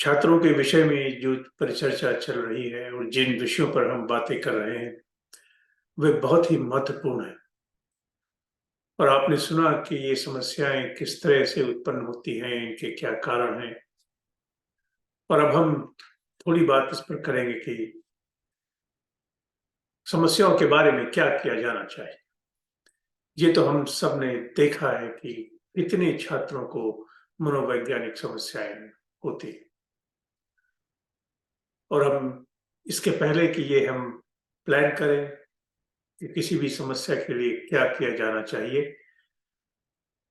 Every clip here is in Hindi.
छात्रों के विषय में जो परिचर्चा चल रही है और जिन विषयों पर हम बातें कर रहे हैं, वे बहुत ही महत्वपूर्ण हैं। और आपने सुना कि ये समस्याएं किस तरह से उत्पन्न होती हैं, इनके क्या कारण हैं। और अब हम थोड़ी बात इस पर करेंगे कि समस्याओं के बारे में क्या किया जाना चाहिए। ये तो हम सब ने देखा है कि कितने छात्रों को मनोवैज्ञानिक समस्याएं होती हैं। और हम इसके पहले कि ये हम प्लान करें कि किसी भी समस्या के लिए क्या किया जाना चाहिए,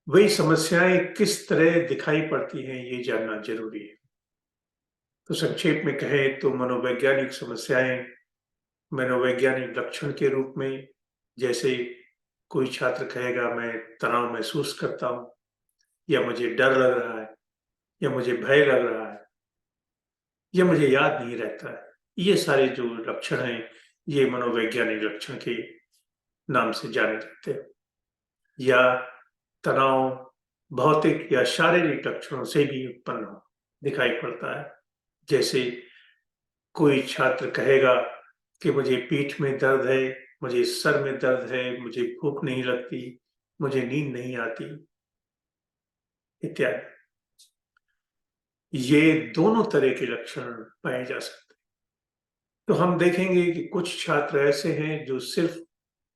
वही समस्याएं किस तरह दिखाई पड़ती हैं, ये जानना जरूरी है। तो संक्षेप में कहें तो मनोवैज्ञानिक समस्याएं मनोवैज्ञानिक लक्षण के रूप में, जैसे कोई छात्र कहेगा मैं तनाव महसूस करता हूँ, या मुझे डर लग रहा है, या मुझे भय लग रहा है, या मुझे याद नहीं रहता है। ये सारे जो लक्षण हैं, ये मनोवैज्ञानिक लक्षण के नाम से जाने जाते हैं। या तनाव भौतिक या शारीरिक लक्षणों से भी उत्पन्न दिखाई पड़ता है। जैसे कोई छात्र कहेगा कि मुझे पीठ में दर्द है, मुझे सर में दर्द है, मुझे भूख नहीं लगती, मुझे नींद नहीं आती, इत्यादि। ये दोनों तरह के लक्षण पाए जा सकते हैं। तो हम देखेंगे कि कुछ छात्र ऐसे हैं जो सिर्फ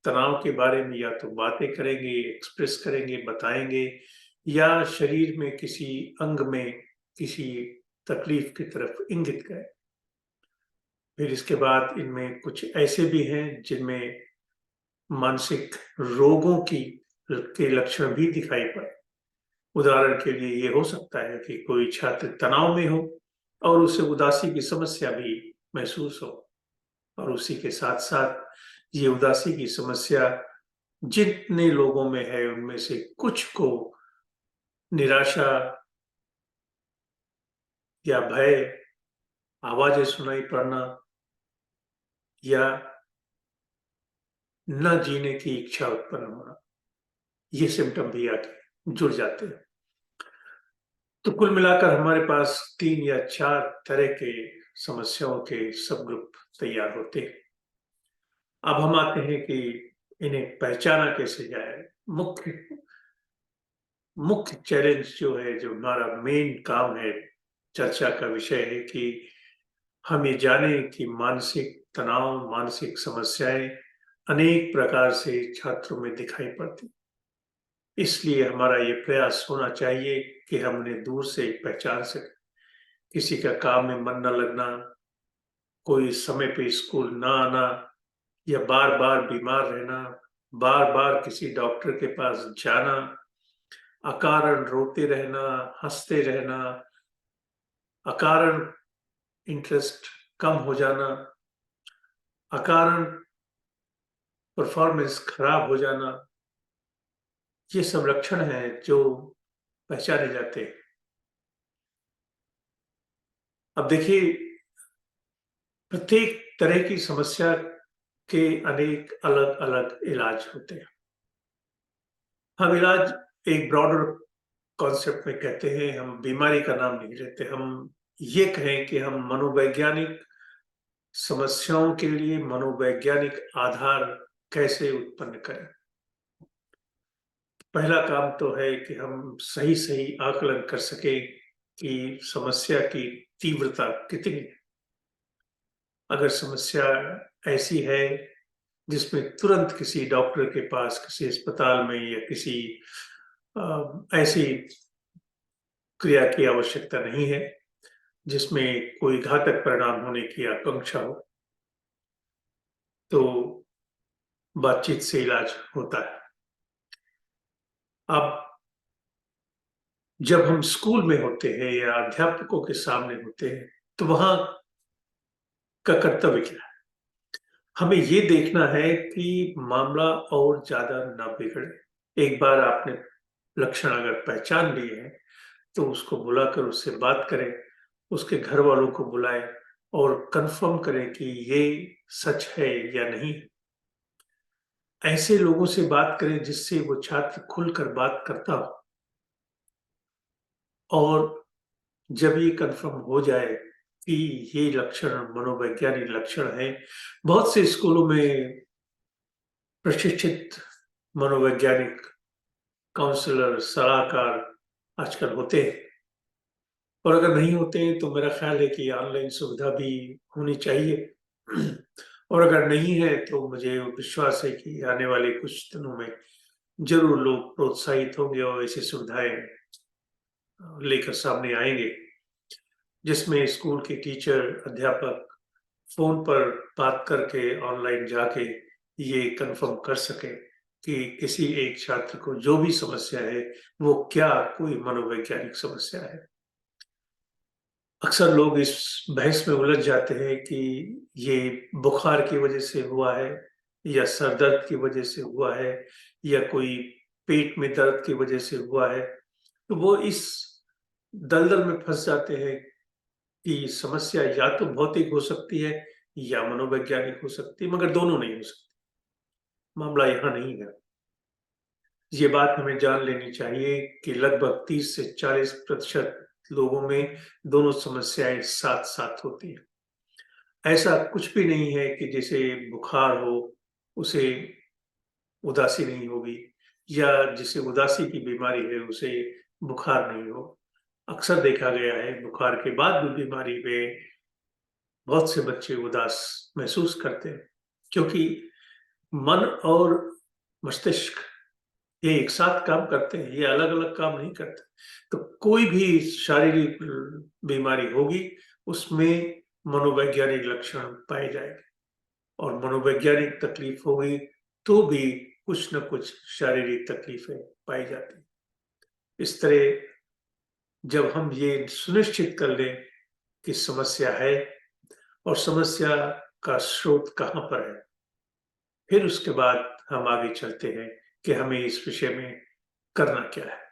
तनाव के बारे में या तो बातें करेंगे, एक्सप्रेस करेंगे, बताएंगे, या शरीर में किसी अंग में किसी तकलीफ की तरफ इंगित करें। फिर इसके बाद इनमें कुछ ऐसे भी हैं जिनमें मानसिक रोगों की के लक्षण भी दिखाई पड़े। उदाहरण के लिए ये हो सकता है कि कोई छात्र तनाव में हो और उसे उदासी की समस्या भी महसूस हो, और उसी के साथ साथ ये उदासी की समस्या जितने लोगों में है उनमें से कुछ को निराशा या भय, आवाजें सुनाई पड़ना, या न जीने की इच्छा उत्पन्न होना, ये सिम्टम भी आके जुड़ जाते हैं। तो कुल मिलाकर हमारे पास 3 या 4 तरह के समस्याओं के सब ग्रुप तैयार होते हैं। अब हम आते हैं कि इन्हें पहचाना कैसे जाए। मुख्य मुख्य चैलेंज जो है, जो हमारा मेन काम है, चर्चा का विषय है कि हम ये जाने कि मानसिक तनाव, मानसिक समस्याएं अनेक प्रकार से छात्रों में दिखाई पड़ती। इसलिए हमारा ये प्रयास होना चाहिए कि हम उन्हें दूर से पहचान सकें। किसी का काम में मन न लगना, कोई समय पे स्कूल ना आना, या बार-बार बीमार रहना, बार-बार किसी डॉक्टर के पास जाना, अकारण रोते रहना, हँसते रहना, अकारण इंटरेस्ट कम हो जाना, अकारण परफॉर्मेंस खराब हो जाना, ये सब लक्षण हैं जो पहचाने जाते हैं। अब देखिए, प्रत्येक तरह की समस्या के अनेक अलग-अलग इलाज होते हैं। हम इलाज एक ब्रॉडर कॉन्सेप्ट में कहते हैं, हम बीमारी का नाम नहीं लेते। हम ये कहें कि हम मनोवैज्ञानिक समस्याओं के लिए मनोवैज्ञानिक आधार कैसे उत्पन्न करें। पहला काम तो है कि हम सही-सही आकलन कर सकें कि समस्या की तीव्रता कितनी है। अगर समस्या ऐसी है जिसमें तुरंत किसी डॉक्टर के पास, किसी अस्पताल में या किसी ऐसी क्रिया की आवश्यकता नहीं है जिसमें कोई घातक परिणाम होने की आकांक्षा हो, तो बातचीत से इलाज होता है। अब जब हम स्कूल में होते हैं या अध्यापकों के सामने होते हैं, तो वहाँ का कर्तव्य क्या है? हमें ये देखना है कि मामला और ज़्यादा ना बिगड़े। एक बार आपने लक्षण अगर पहचान लिए हैं, तो उसको बुलाकर उससे बात करें, उसके घर वालों को बुलाएँ और कन्फर्म करें कि ये सच है या नहीं। ऐसे लोगों से बात करें जिससे वो छात्र खुलकर बात करता हो, और जब ये कन्फर्म हो जाए कि ये लक्षण मनोवैज्ञानिक लक्षण हैं, बहुत से स्कूलों में प्रशिक्षित मनोवैज्ञानिक काउंसलर, सलाहकार आजकल होते हैं। और अगर नहीं होते हैं तो मेरा ख्याल है कि ऑनलाइन सुविधा भी होनी चाहिए। और अगर नहीं है तो मुझे विश्वास है कि आने वाले कुछ दिनों में ज़रूर लोग प्रोत्साहित होंगे और ऐसी सुविधाएँ लेकर सामने आएँगे, जिसमें स्कूल के टीचर, अध्यापक फ़ोन पर बात करके ऑनलाइन जाके ये कन्फर्म कर सकें कि किसी एक छात्र को जो भी समस्या है, वो क्या कोई मनोवैज्ञानिक समस्या है। अक्सर लोग इस बहस में उलझ जाते हैं कि ये बुखार की वजह से हुआ है या सर दर्द की वजह से हुआ है या कोई पेट में दर्द की वजह से हुआ है। तो वो इस दलदल में फँस जाते हैं कि समस्या या तो भौतिक हो सकती है या मनोवैज्ञानिक हो सकती है, मगर दोनों नहीं हो सकती। मामला यहाँ नहीं है। ये बात हमें जान लेनी चाहिए कि लगभग 30 से 40% लोगों में दोनों समस्याएँ साथ-साथ होती हैं। ऐसा कुछ भी नहीं है कि जिसे बुखार हो, उसे उदासी नहीं होगी या जिसे उदासी की बीमारी है, उसे बुखार नहीं हो। अक्सर देखा गया है बुखार के बाद भी बीमारी में बहुत से बच्चे उदास महसूस करते हैं, क्योंकि मन और मस्तिष्क ये एक साथ काम करते हैं, ये अलग-अलग काम नहीं करते। तो कोई भी शारीरिक बीमारी होगी, उसमें मनोवैज्ञानिक लक्षण पाए जाएँगे और मनोवैज्ञानिक तकलीफ होगी, तो भी कुछ न कुछ शारीरिक तकलीफें पाई जाती हैं। इस तरह जब हम ये सुनिश्चित कर लें कि समस्या है और समस्या का स्रोत कहाँ पर है, फिर उसके बाद हम आगे चलते हैं कि हमें इस विषय में करना क्या है।